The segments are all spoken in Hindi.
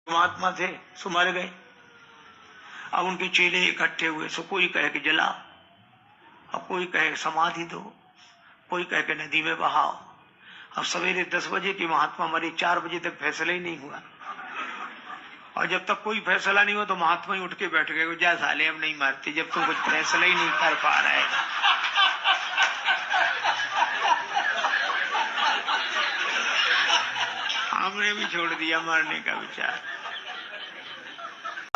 महात्मा थे सो मर गए। अब उनके चेले इकट्ठे हुए, सो कोई कहे कि जलाओ, अब कोई कहे समाधि दो, कोई कहे कि नदी में बहाओ। अब सवेरे 10 बजे की महात्मा मरे, 4 बजे तक फैसला ही नहीं हुआ। और जब तक कोई फैसला नहीं हुआ तो महात्मा ही उठ के बैठ गए, जा साले अब नहीं मारते जब तुम कुछ फैसला ही नहीं कर पा रहे। हमने भी छोड़ दिया मरने का विचार।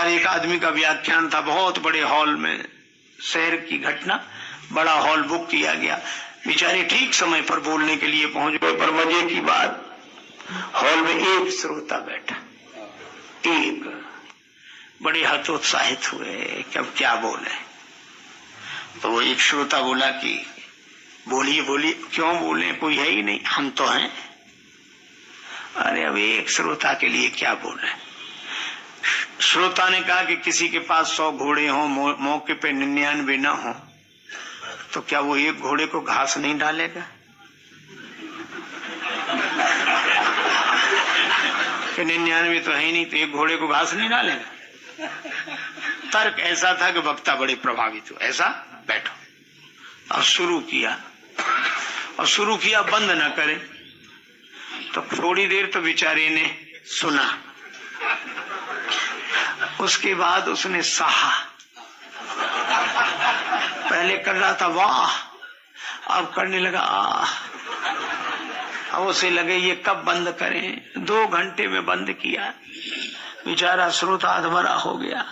एक आदमी का व्याख्यान था बहुत बड़े हॉल में, शहर की घटना, बड़ा हॉल बुक किया गया। बेचारे ठीक समय पर बोलने के लिए पहुंच गए, पर मजे की बात हॉल में एक श्रोता बैठा, एक। बड़े हतोत्साहित हुए कि अब क्या बोले। तो वो एक श्रोता बोला कि बोलिए बोलिए। क्यों बोले, कोई है ही नहीं, हम तो हैं। अरे अब एक श्रोता के लिए क्या बोले। श्रोता ने कहा कि किसी के पास 100 घोड़े हो, मौके पे 99 न हो, तो क्या वो एक घोड़े को घास नहीं डालेगा? कि 99 तो है ही नहीं, तो एक घोड़े को घास नहीं डालेगा। तर्क ऐसा था कि वक्ता बड़े प्रभावित हुए। ऐसा बैठो। और शुरू किया, और शुरू किया बंद न करे। तो थोड़ी देर तो बेचारे ने सुना, उसके बाद उसने सहा। पहले कर रहा था वाह, अब करने लगा आह। अब उसे लगे ये कब बंद करें। 2 घंटे में बंद किया। बेचारा श्रोता अधमरा हो गया,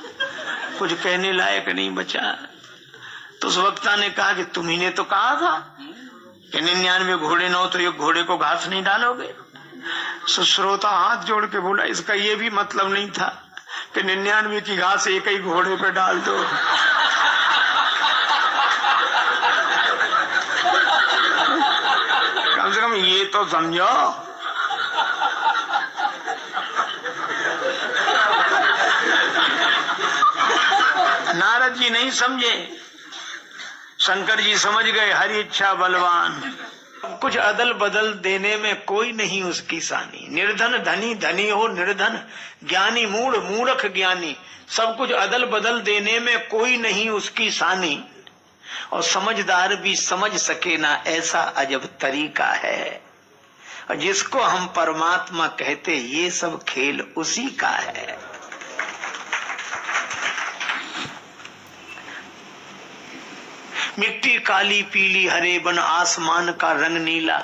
कुछ कहने लायक नहीं बचा। तो उस वक्ता ने कहा कि तुम्ही ने तो कहा था कि 99 घोड़े न हो तो एक घोड़े को घास नहीं डालोगे। श्रोता हाथ जोड़ के बोला, इसका ये भी मतलब नहीं था कि 99 की घास एक ही घोड़े पे डाल दो। कम से कम ये तो समझो। नारद जी नहीं समझे, शंकर जी समझ गए। हरि इच्छा बलवान। कुछ अदल बदल देने में कोई नहीं उसकी सानी। निर्धन धनी, धनी हो निर्धन, ज्ञानी मूढ़, मूर्ख ज्ञानी। सब कुछ अदल बदल देने में कोई नहीं उसकी सानी। और समझदार भी समझ सके ना, ऐसा अजब तरीका है। और जिसको हम परमात्मा कहते, ये सब खेल उसी का है। मिट्टी काली पीली हरे बन, आसमान का रंग नीला,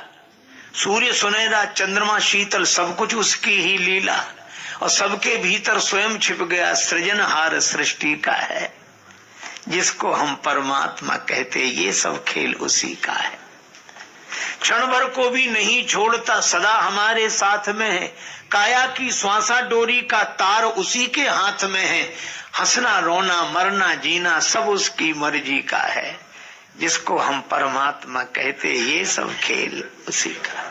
सूर्य सुनहरा चंद्रमा शीतल, सब कुछ उसकी ही लीला। और सबके भीतर स्वयं छिप गया, सृजनहार सृष्टि का है। जिसको हम परमात्मा कहते, ये सब खेल उसी का है। क्षण भर को भी नहीं छोड़ता, सदा हमारे साथ में है। काया की श्वासा डोरी का तार उसी के हाथ में है। हंसना रोना मरना जीना सब उसकी मर्जी का है। जिसको हम परमात्मा कहते, ये सब खेल उसी का।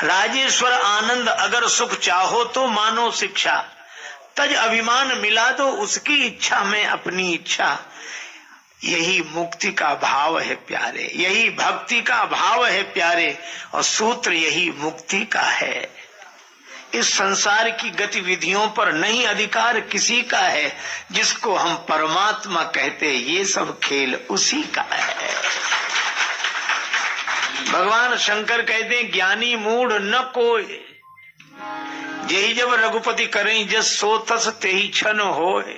राजेश्वर आनंद अगर सुख चाहो तो मानो शिक्षा, तज अभिमान मिला दो उसकी इच्छा में अपनी इच्छा। यही मुक्ति का भाव है प्यारे, यही भक्ति का भाव है प्यारे, और सूत्र यही मुक्ति का है। इस संसार की गतिविधियों पर नहीं अधिकार किसी का है। जिसको हम परमात्मा कहते, ये सब खेल उसी का है। भगवान शंकर कहते हैं, ज्ञानी मूढ़ न कोई, यही जब रघुपति करें जस सो तस तेहि छन होए।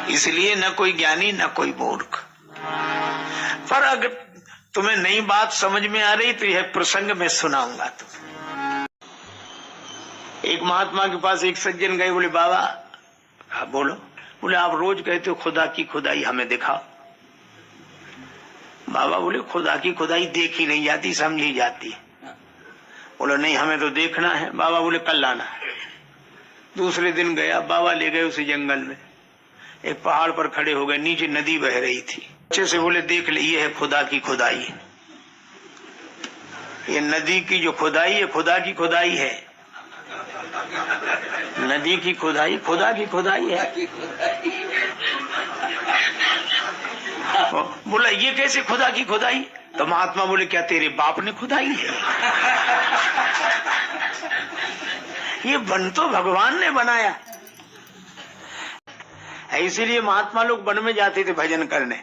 इसलिए न कोई ज्ञानी न कोई मूर्ख। पर अगर तुम्हें नई बात समझ में आ रही तो यह प्रसंग में सुनाऊंगा। तुम एक महात्मा के पास एक सज्जन गए, बोले बाबा। आप बोलो। बोले आप रोज कहते हो खुदा की खुदाई, हमें दिखाओ। बाबा बोले खुदा की खुदाई देखी नहीं जाती, समझी जाती। बोले नहीं हमें तो देखना है। बाबा बोले कल लाना। दूसरे दिन गया, बाबा ले गए उसे जंगल में। एक पहाड़ पर खड़े हो गए, नीचे नदी बह रही थी। अच्छे से बोले देख ले, ये है खुदा की खुदाई। ये नदी की जो खुदाई है, खुदा की खुदाई है। नदी की खुदाई खुदा की खुदाई है। बोला ये कैसे खुदा की खुदाई? तो महात्मा बोले क्या तेरे बाप ने खुदाई है? ये वन तो भगवान ने बनाया। इसीलिए महात्मा लोग वन में जाते थे भजन करने।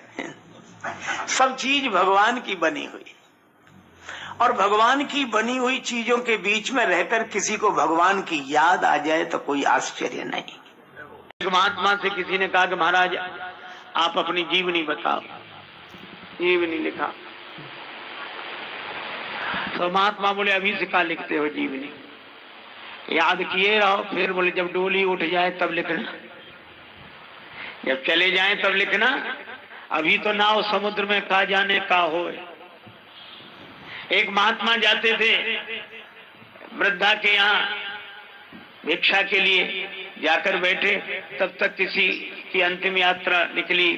सब चीज भगवान की बनी हुई, और भगवान की बनी हुई चीजों के बीच में रहकर किसी को भगवान की याद आ जाए तो कोई आश्चर्य नहीं। एक महात्मा से किसी ने कहा कि महाराज आप अपनी जीवनी बताओ। जीवनी लिखा तो महात्मा बोले अभी से क्या लिखते हो जीवनी? याद किए रहो, फिर बोले जब डोली उठ जाए तब लिखना, जब चले जाएं तब लिखना, अभी तो नाव समुद्र में का जाने का हो। एक महात्मा जाते थे वृद्धा के यहाँ भिक्षा के लिए, जाकर बैठे तब तक किसी की अंतिम यात्रा निकली।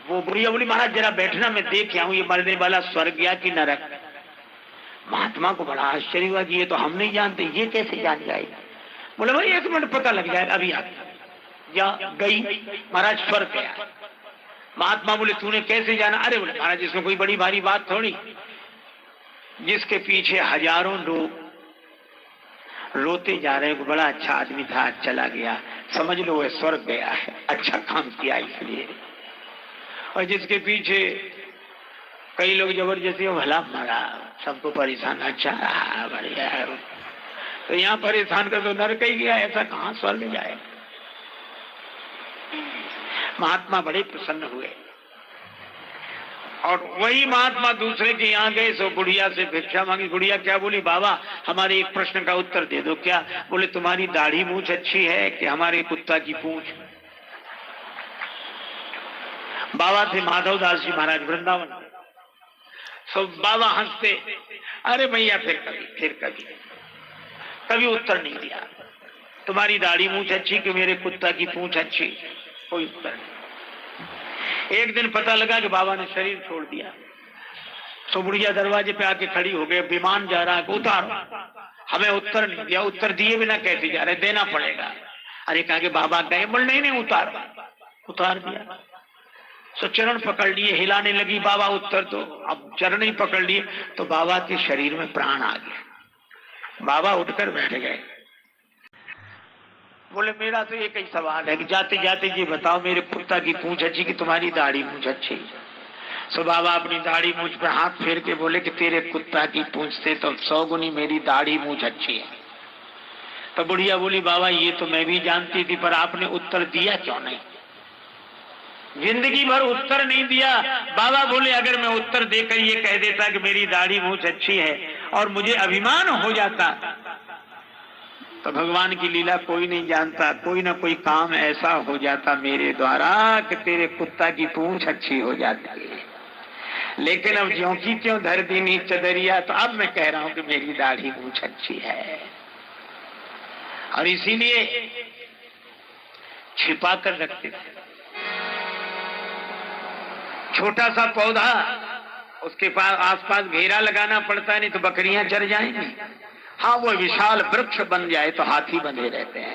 वो बुढ़िया बोली महाराज जरा बैठना, मैं देख आऊं ये मरने वाला स्वर्ग या कि नरक। महात्मा को बड़ा आश्चर्य हुआ कि ये तो हम नहीं जानते, ये कैसे जान जाएगा? बोले भाई 1 मिनट पता लग जाएगा, अभी या गई महाराज स्वर्ग गया। महात्मा बोले तूने कैसे जाना? अरे बोले महाराज इसमें कोई बड़ी भारी बात थोड़ी, जिसके पीछे हजारों लोग रोते जा रहे हैं, बड़ा अच्छा आदमी था चला गया, समझ लो वह स्वर्ग गया है, अच्छा काम किया इसलिए। और जिसके पीछे कई लोग जबरदस्ती भला मारा, सबको परेशान, अच्छा रहा बढ़िया, तो यहाँ परेशान कर दो नरक ही गया, ऐसा कहाँ स्वर्ग जाए? महात्मा बड़े प्रसन्न हुए। और वही महात्मा दूसरे के यहाँ गए, सो गुड़िया से भिक्षा मांगी। गुड़िया क्या बोली? बाबा हमारे एक प्रश्न का उत्तर दे दो। क्या? बोले तुम्हारी दाढ़ी मूछ अच्छी है कि हमारे कुत्ता की पूंछ? बाबा थे माधव दास जी महाराज वृंदावन। सो बाबा हंसते, अरे भैया फिर कभी उत्तर नहीं दिया। तुम्हारी दाढ़ी मूछ अच्छी कि मेरे कुत्ता की पूंछ अच्छी? कोई उत्तर नहीं। एक दिन पता लगा कि बाबा ने शरीर छोड़ दिया। तो बुढ़िया दरवाजे पे आके खड़ी हो गई, विमान जा रहा है, उतारो। हमें उत्तर नहीं दिया, उत्तर दिए बिना कैसे जा रहे, देना पड़ेगा। अरे कहा कि बाबा गए, बोल नहीं उतार दिया। तो चरण पकड़ लिए, हिलाने लगी, बाबा उत्तर दो। अब चरण ही पकड़ लिए तो बाबा के शरीर में प्राण आ गया। बाबा उठकर बैठ गए। बोले मेरा तो एक ही सवाल है कि जाते जाते ये बताओ मेरे कुत्ता की पूंछ अच्छी कि तुम्हारी दाढ़ी मूछ अच्छी? सो बाबा अपनी दाढ़ी मूछ पर हाथ फेर के बोले कि तेरे कुत्ता की पूंछ से तो 100 गुनी मेरी दाढ़ी मूछ अच्छी है। तो बुढ़िया बोली बाबा ये तो मैं भी जानती थी, पर आपने उत्तर दिया क्यों नहीं? जिंदगी भर उत्तर नहीं दिया। बाबा बोले अगर मैं उत्तर देकर ये कह देता कि मेरी दाढ़ी मूछ अच्छी है और मुझे अभिमान हो जाता तो भगवान की लीला कोई नहीं जानता, कोई ना कोई काम ऐसा हो जाता मेरे द्वारा कि तेरे कुत्ता की पूंछ अच्छी हो जाती है। लेकिन अब ज्यों की त्यों धर दी नी चदरिया, तो अब मैं कह रहा हूं कि मेरी दाढ़ी पूंछ अच्छी है। और इसीलिए छिपा कर रखते थे। छोटा सा पौधा, उसके पास आसपास घेरा लगाना पड़ता है, नहीं तो बकरियां चर जाएंगी। हाँ वो विशाल वृक्ष बन जाए तो हाथी बंधे रहते हैं।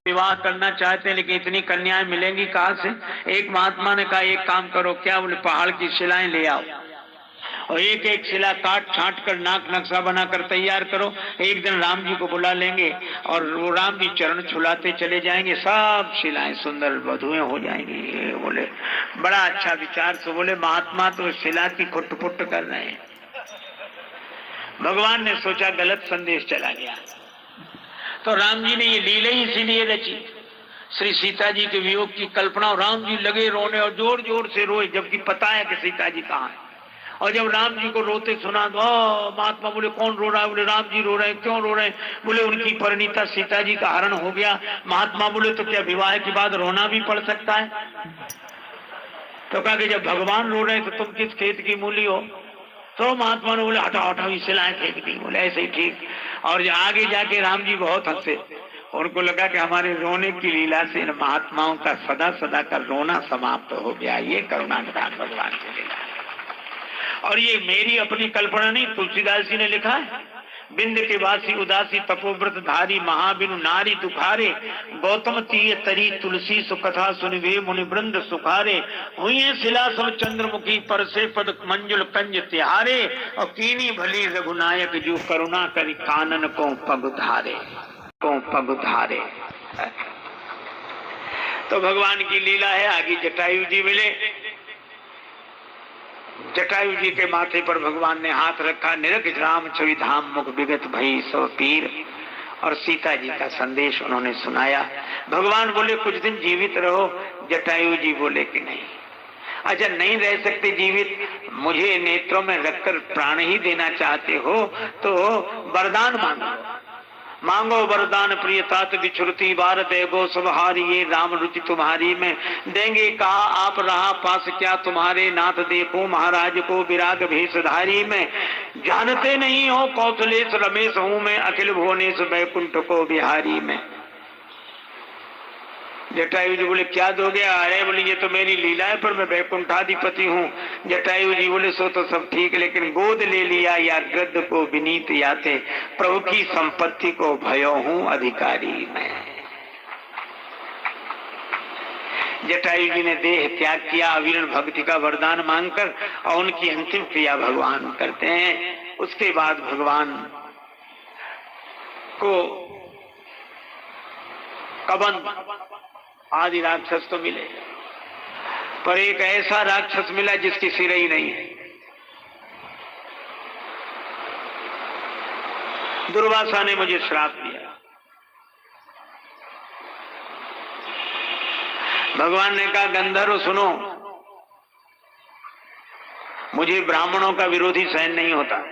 विवाह करना चाहते हैं लेकिन इतनी कन्याएं मिलेंगी कहां से? एक महात्मा ने कहा एक काम करो, क्या? बोले पहाड़ की शिलाएं ले आओ और एक एक शिला काट छांट कर नाक नक्शा बनाकर तैयार करो। एक दिन राम जी को बुला लेंगे और वो राम जी चरण छुलाते चले जाएंगे, सब शिलाएं सुंदर वधुएं हो जाएंगी। बोले बड़ा अच्छा विचार। तो बोले महात्मा तो शिला की खुट पुट कर रहे हैं। भगवान ने सोचा गलत संदेश चला गया, तो राम जी ने ये लीला ही इसीलिए रची। श्री सीता जी के वियोग की कल्पना, और राम जी लगे रोने और जोर जोर से रोए, जबकि पता है कि सीता जी कहाँ है। और जब राम जी को रोते सुना तो महात्मा बोले कौन रो रहा है? बोले राम जी रो रहे हैं। क्यों रो रहे हैं? बोले उनकी परिणीता सीता जी का हरण हो गया। महात्मा बोले तो क्या विवाह के बाद रोना भी पड़ सकता है? तो कहा कि जब भगवान रो रहे हैं तो तुम किस खेत की मूली हो? तो महात्मा ने बोले हटाओ हटाओ शिलाएं फेंक दी। बोले ऐसे ही ठीक। और आगे जाके राम जी बहुत हंसे, उनको लगा कि हमारे रोने की लीला से इन महात्माओं का सदा सदा का रोना समाप्त हो गया। ये करुणा निधान भगवान की लीला। और ये मेरी अपनी कल्पना नहीं, तुलसीदास जी ने लिखा है, बिंद के वासी उदासी तपोव्रत धारी महाबिनु नारी दुखारे, गौतम तीय तरी तुलसी सुकथा सुनिवे मुनि वृंद सुखारे, हुई शिला सब चंद्रमुखी पर से पद मंजुल कंज तिहारे, और कीनी भली रघुनायक जो करुणा करी कानन को पग धारे। को पग धारे। तो भगवान की लीला है। आगे जटायु जी मिले, जटायु जी के माथे पर भगवान ने हाथ रखा, निरख राम छवि धाम मुख विगत भई सो पीर, और सीता जी का संदेश उन्होंने सुनाया। भगवान बोले कुछ दिन जीवित रहो, जटायु जी बोले कि नहीं। अच्छा नहीं रह सकते जीवित, मुझे नेत्रों में रखकर प्राण ही देना चाहते हो तो वरदान मांगो, मांगो वरदान प्रिय तात विचुरती बार देगो सुबहारी, ये राम रुचि तुम्हारी में देंगे। कहा आप रहा पास क्या तुम्हारे नाथ, देखो महाराज को विराग भेषधारी में, जानते नहीं हो कौशलेश रमेश हूं मैं, अखिल भुवनेश बैकुंठ को बिहारी में। जटायु जी बोले क्या दोगे? अरे बोले ये तो मेरी लीला है, पर मैं बैकुंठाधिपति हूँ। जटायु जी बोले सो तो सब ठीक, लेकिन गोद ले लिया या गद्द को विनीत याते, प्रभु की संपत्ति को भयो हूँ अधिकारी मैं। जटायु जी ने देह त्याग किया अविरण भक्ति का वरदान मांगकर, और उनकी अंतिम क्रिया भगवान करते हैं। उसके बाद भगवान को कबंध आदि राक्षस तो मिले, पर एक ऐसा राक्षस मिला जिसकी सिर ही नहीं है। दुर्वासा ने मुझे श्राप दिया। भगवान ने कहा गंधर्व सुनो, मुझे ब्राह्मणों का विरोधी सहन नहीं होता।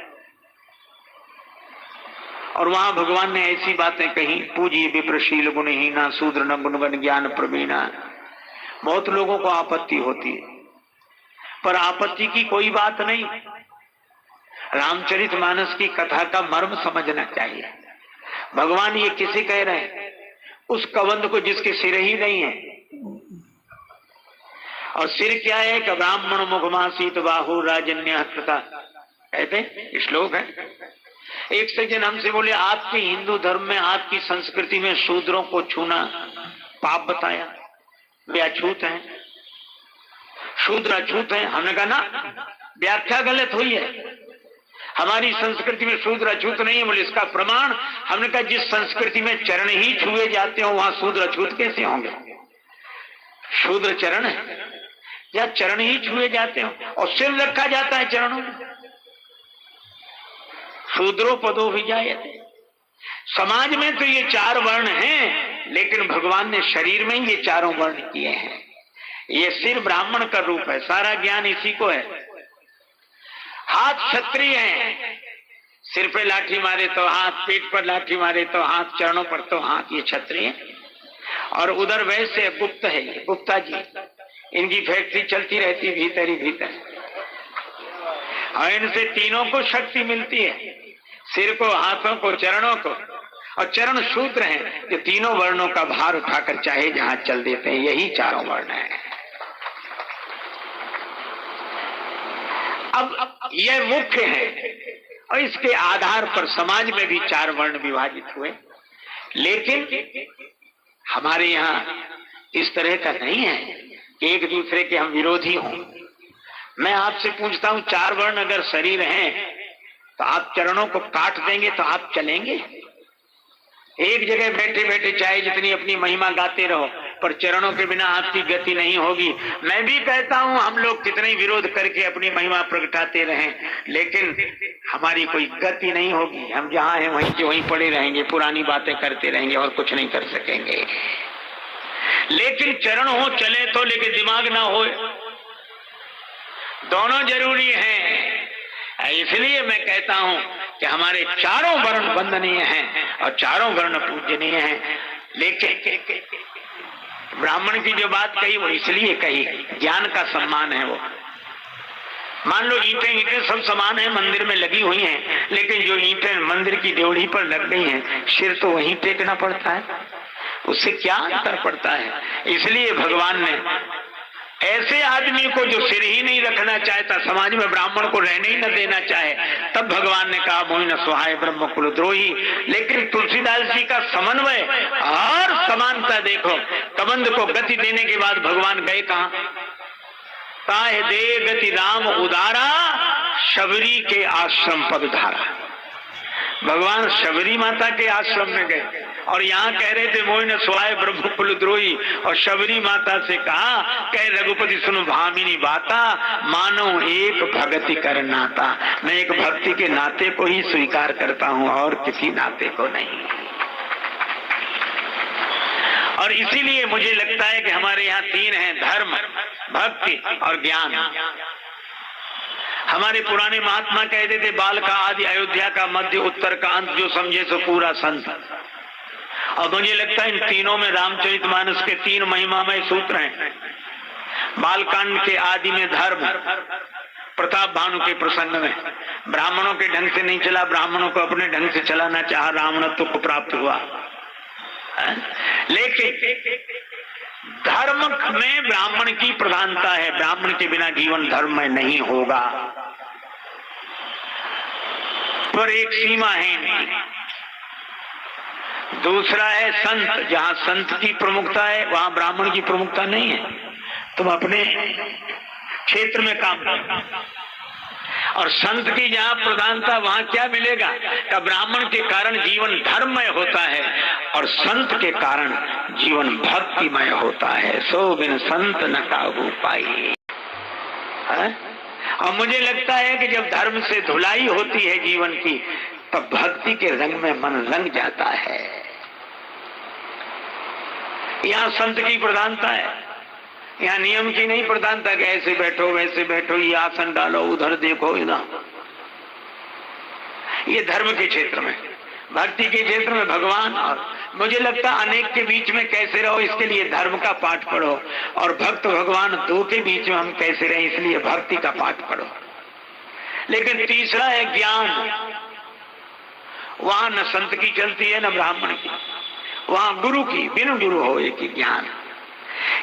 और वहां भगवान ने ऐसी बातें कही, पूजी विप्रशील गुणहीना शूद्र न गुणगण ज्ञान प्रवीणा। बहुत लोगों को आपत्ति होती है, पर आपत्ति की कोई बात नहीं। रामचरितमानस की कथा का मर्म समझना चाहिए। भगवान ये किसे कह रहे हैं? उस कबंध को जिसके सिर ही नहीं है। और सिर क्या है? कि ब्राह्मण मुखमासीत बाहु राजन्य कृता, कहते श्लोक है। एक सज्जन हमसे बोले आपके हिंदू धर्म में, आपकी संस्कृति में शूद्रों को छूना पाप बताया, वे अछूत हैं, शूद्र अछूत हैं। हमने कहा ना, व्याख्या गलत हुई है। हमारी संस्कृति में शूद्र अछूत नहीं है। बोले इसका प्रमाण? हमने कहा जिस संस्कृति में चरण ही छुए जाते हो वहां शूद्र अछूत कैसे होंगे? शूद्र चरण है या चरण ही छुए जाते हो, और सिर रखा जाता है चरणों में। शूद्रो पदो भी जायते। समाज में तो ये चार वर्ण हैं, लेकिन भगवान ने शरीर में ये चारों वर्ण किए हैं। ये सिर ब्राह्मण का रूप है, सारा ज्ञान इसी को है। हाथ क्षत्रिय है, सिर पे लाठी मारे तो हाथ, पीठ पर लाठी मारे तो हाथ, चरणों पर तो हाथ, ये क्षत्रिय। और उधर वैसे गुप्त है, ये गुप्ता जी, इनकी फैक्ट्री चलती रहती भीतर ही भीतर, और इनसे तीनों को शक्ति मिलती है, सिर को, हाथों को, चरणों को। और चरण शूद्र हैं जो तीनों वर्णों का भार उठाकर चाहे जहां चल देते हैं। यही चारों वर्ण हैं। अब यह मुख्य है, और इसके आधार पर समाज में भी चार वर्ण विभाजित हुए। लेकिन हमारे यहाँ इस तरह का नहीं है कि एक दूसरे के हम विरोधी हों। मैं आपसे पूछता हूं, चार वर्ण अगर शरीर हैं तो आप चरणों को काट देंगे तो आप चलेंगे? एक जगह बैठे बैठे चाहे जितनी अपनी महिमा गाते रहो, पर चरणों के बिना आपकी गति नहीं होगी। मैं भी कहता हूं हम लोग कितने ही विरोध करके अपनी महिमा प्रगटाते रहें, लेकिन हमारी कोई गति नहीं होगी। हम जहां हैं वहीं के वहीं पड़े रहेंगे, पुरानी बातें करते रहेंगे और कुछ नहीं कर सकेंगे। लेकिन चरण हो चले तो, लेकिन दिमाग ना हो, दोनों जरूरी हैं। इसलिए मैं कहता हूं कि हमारे चारों वर्ण वंदनीय हैं और चारों वर्ण पूजनीय हैं। लेकिन ब्राह्मण की जो बात कही वो इसलिए कही, ज्ञान का सम्मान है वो। मान लो ईंटें सब समान है, मंदिर में लगी हुई हैं, लेकिन जो ईंटें मंदिर की ड्योढ़ी पर लग गई हैं, सिर तो वहीं टेकना पड़ता है, उससे क्या अंतर पड़ता है। इसलिए भगवान ने ऐसे आदमी को जो सिर ही नहीं रखना चाहता, समाज में ब्राह्मण को रहने ही न देना चाहे, तब भगवान ने कहा मोहि न सुहाय ब्रह्म कुलद्रोही। लेकिन तुलसीदास जी का समन्वय और समानता देखो। कबंध को गति देने के बाद भगवान गए कहां? ताहे दे गति राम उदारा, शबरी के आश्रम पद धारा। भगवान शबरी माता के आश्रम में गए और यहाँ कह रहे थे मोइन स्वाय प्रभु कुलद्रोही, और शबरी माता से कहा, कह रघुपति सुनो भामिनी बाता, मानो एक भक्ति कर नाता। मैं एक भक्ति के नाते को ही स्वीकार करता हूँ और किसी नाते को नहीं। और इसीलिए मुझे लगता है कि हमारे यहाँ तीन हैं, धर्म, भक्ति और ज्ञान। हमारे पुराने महात्मा कहते थे, बाल का आदि, अयोध्या का मध्य, उत्तर का अंत, जो समझे सो पूरा संत। और मुझे लगता है इन तीनों में रामचरितमानस के तीन महिमामय सूत्र हैं। बालकांड के आदि में धर्म, प्रताप भानु के प्रसंग में ब्राह्मणों के ढंग से नहीं चला, ब्राह्मणों को अपने ढंग से चलाना चाहा, रावणत्व को प्राप्त हुआ। लेकिन धर्म में ब्राह्मण की प्रधानता है, ब्राह्मण के बिना जीवन धर्म में नहीं होगा, पर एक सीमा है। दूसरा है संत, जहां संत की प्रमुखता है वहां ब्राह्मण की प्रमुखता नहीं है। तुम अपने क्षेत्र में काम करो, और संत की जहां प्रधानता वहां क्या मिलेगा? कि ब्राह्मण के कारण जीवन धर्ममय होता है और संत के कारण जीवन भक्तिमय होता है। सो बिन संत न काबू पाई। और मुझे लगता है कि जब धर्म से धुलाई होती है जीवन की, तब भक्ति के रंग में मन रंग जाता है। यहाँ संत की प्रधानता है, यहाँ नियम की नहीं प्रधानता कि ऐसे बैठो वैसे बैठो, ये आसन डालो, उधर देखो, इधर। ये धर्म के क्षेत्र में। भक्ति के क्षेत्र में भगवान और मुझे लगता है अनेक के बीच में कैसे रहो, इसके लिए धर्म का पाठ पढ़ो, और भक्त भगवान दो के बीच में हम कैसे रहे, इसलिए भक्ति का पाठ पढ़ो। लेकिन तीसरा है ज्ञान। वहां न संत की चलती है न ब्राह्मण की, वहां गुरु की, बिन गुरु हो एक ही ज्ञान।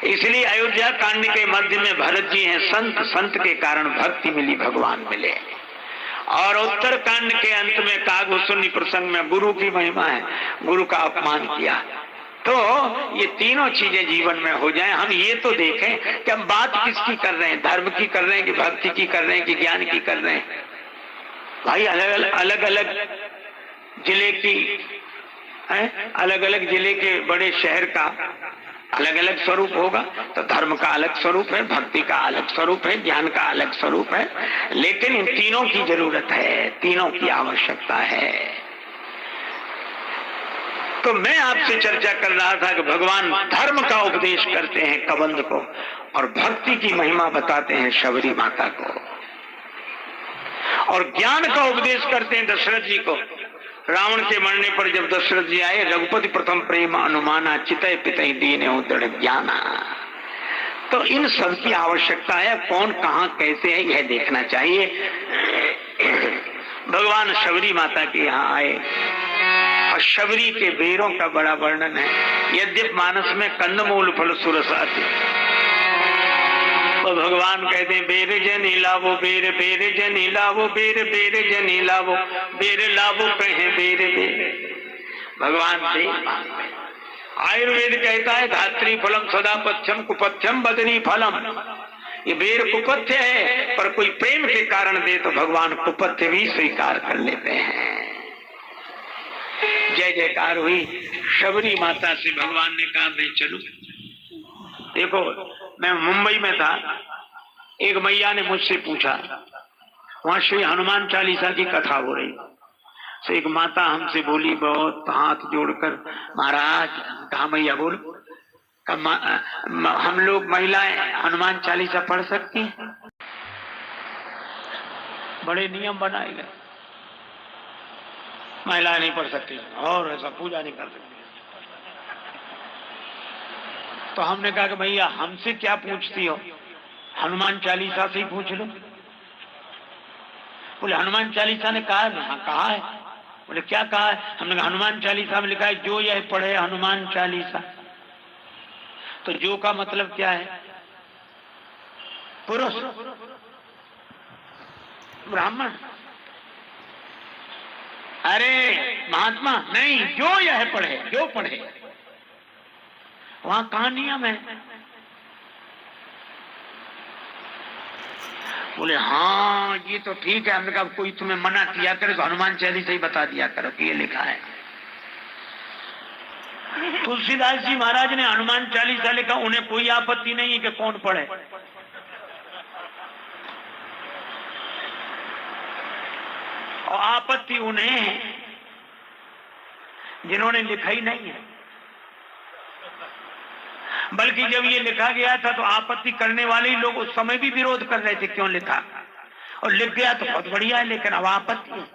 इसलिए अयोध्या कांड के मध्य में भरत जी हैं संत, संत के कारण भक्ति मिली, भगवान मिले। और उत्तर कांड के अंत में कागभूषणी प्रसंग में गुरु की महिमा है, गुरु का अपमान किया। तो ये तीनों चीजें जीवन में हो जाएं, हम ये तो देखें कि हम बात किसकी कर रहे हैं, धर्म की कर रहे हैं कि भक्ति की कर रहे हैं कि ज्ञान की कर रहे हैं। भाई अलग अलग जिले की है, अलग अलग जिले के बड़े शहर का अलग अलग स्वरूप होगा। तो धर्म का अलग स्वरूप है, भक्ति का अलग स्वरूप है, ज्ञान का अलग स्वरूप है, लेकिन इन तीनों की जरूरत है, तीनों की आवश्यकता है। तो मैं आपसे चर्चा कर रहा था कि भगवान धर्म का उपदेश करते हैं कबंध को, और भक्ति की महिमा बताते हैं शबरी माता को, और ज्ञान का उपदेश करते हैं दशरथ जी को। रावण के मरने पर जब दशरथ जी आए, रघुपति प्रथम प्रेम अनुमाना, चितय पितय दीने दृढ़ ज्ञाना। तो इन सब की आवश्यकता है, कौन कहाँ कैसे है यह देखना चाहिए। भगवान शबरी माता के यहाँ आए और शबरी के बेरों का बड़ा वर्णन है। यद्यप मानस में कंदमूल फल सुरस आती, तो भगवान कहते हैं बेर जनी लावो, बेर बेर जनी लावो, बेर बेर जनी लावो, बेर लावो कहे बेर बेर। भगवान से आयुर्वेद कहता है धात्री फलम सदा पथ्यम कुपथ्यम बदनी फलम। ये बेर कुपथ्य है, पर कोई प्रेम के कारण दे तो भगवान कुपथ्य भी स्वीकार कर लेते हैं। जय जयकार हुई। शबरी माता से भगवान ने कहा मैं चलूं। देखो मैं मुंबई में था, एक मैया ने मुझसे पूछा, वहां श्री हनुमान चालीसा की कथा हो रही, तो एक माता हमसे बोली बहुत हाथ जोड़कर, महाराज, कहा मैया बोलो, हम लोग महिलाएं हनुमान चालीसा पढ़ सकती हैं? बड़े नियम बनाए गए, महिलाएं नहीं पढ़ सकती और ऐसा पूजा नहीं कर सकती। तो हमने कहा कि भैया हमसे क्या पूछती हो, हनुमान चालीसा से ही पूछ लो। बोले हनुमान चालीसा ने कहा है? हाँ कहा है। बोले क्या कहा है? हमने कहा हनुमान चालीसा में लिखा है जो यह पढ़े हनुमान चालीसा। तो जो का मतलब क्या है? पुरुष, ब्राह्मण। अरे महात्मा नहीं, जो यह पढ़े, जो पढ़े। वहां कहां नियम है? बोले हाँ ये तो ठीक है। हमने कहा कोई तुम्हें मना किया करे तो हनुमान चालीसा ही बता दिया करो कि ये लिखा है। तुलसीदास जी महाराज ने हनुमान चालीसा लिखा, उन्हें कोई आपत्ति नहीं है कि कौन पढ़े। और आपत्ति उन्हें है जिन्होंने लिखा ही नहीं है। बल्कि जब ये लिखा गया था तो आपत्ति करने वाले ही लोग उस समय भी विरोध कर रहे थे, क्यों लिखा, और लिख गया तो बहुत बढ़िया है, लेकिन अब आपत्ति है।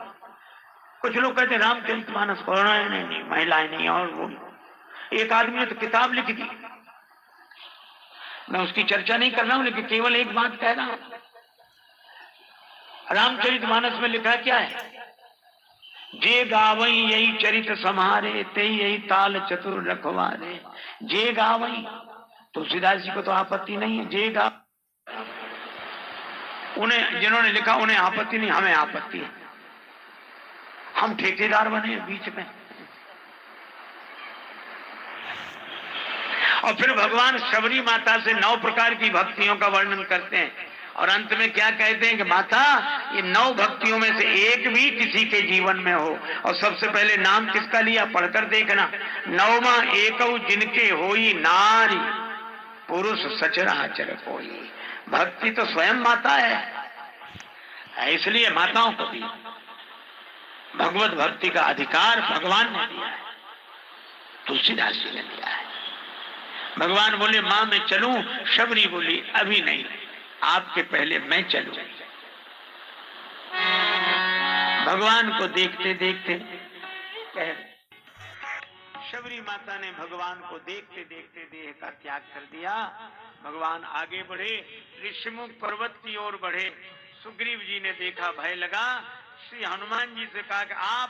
कुछ लोग कहते रामचरितमानस पढ़ना है, नहीं महिलाएं नहीं। और वो एक आदमी ने तो किताब लिख दी, मैं उसकी चर्चा नहीं कर रहा हूं, लेकिन केवल एक बात कह रहा हूं। रामचरितमानस में लिखा क्या है, जे गावई यही चरित समारे ते यही ताल चतुर रखवारे। जे गावई, तुलसीदास जी को तो आपत्ति नहीं है, जे गा, उन्हें जिन्होंने लिखा उन्हें आपत्ति नहीं, हमें आपत्ति है। हम ठेकेदार बने बीच में। और फिर भगवान शबरी माता से 9 प्रकार की भक्तियों का वर्णन करते हैं और अंत में क्या कहते हैं कि माता ये 9 भक्तियों में से एक भी किसी के जीवन में हो। और सबसे पहले नाम किसका लिया, पढ़कर देखना, 9वां एकौ जिनके होई नारी पुरुष सचराचर कोई। भक्ति तो स्वयं माता है, इसलिए माताओं को भी भगवत भक्ति का अधिकार भगवान ने दिया है, तुलसीदास जी ने दिया है। भगवान बोले मां मैं चलूं, शबरी बोली अभी नहीं, आपके पहले मैं चलूं। भगवान को देखते देखते शबरी माता ने भगवान को देखते देखते देह का त्याग कर दिया। भगवान आगे बढ़े, ऋषिमुख पर्वत की ओर बढ़े। सुग्रीव जी ने देखा, भय लगा। श्री हनुमान जी से कहा कि आप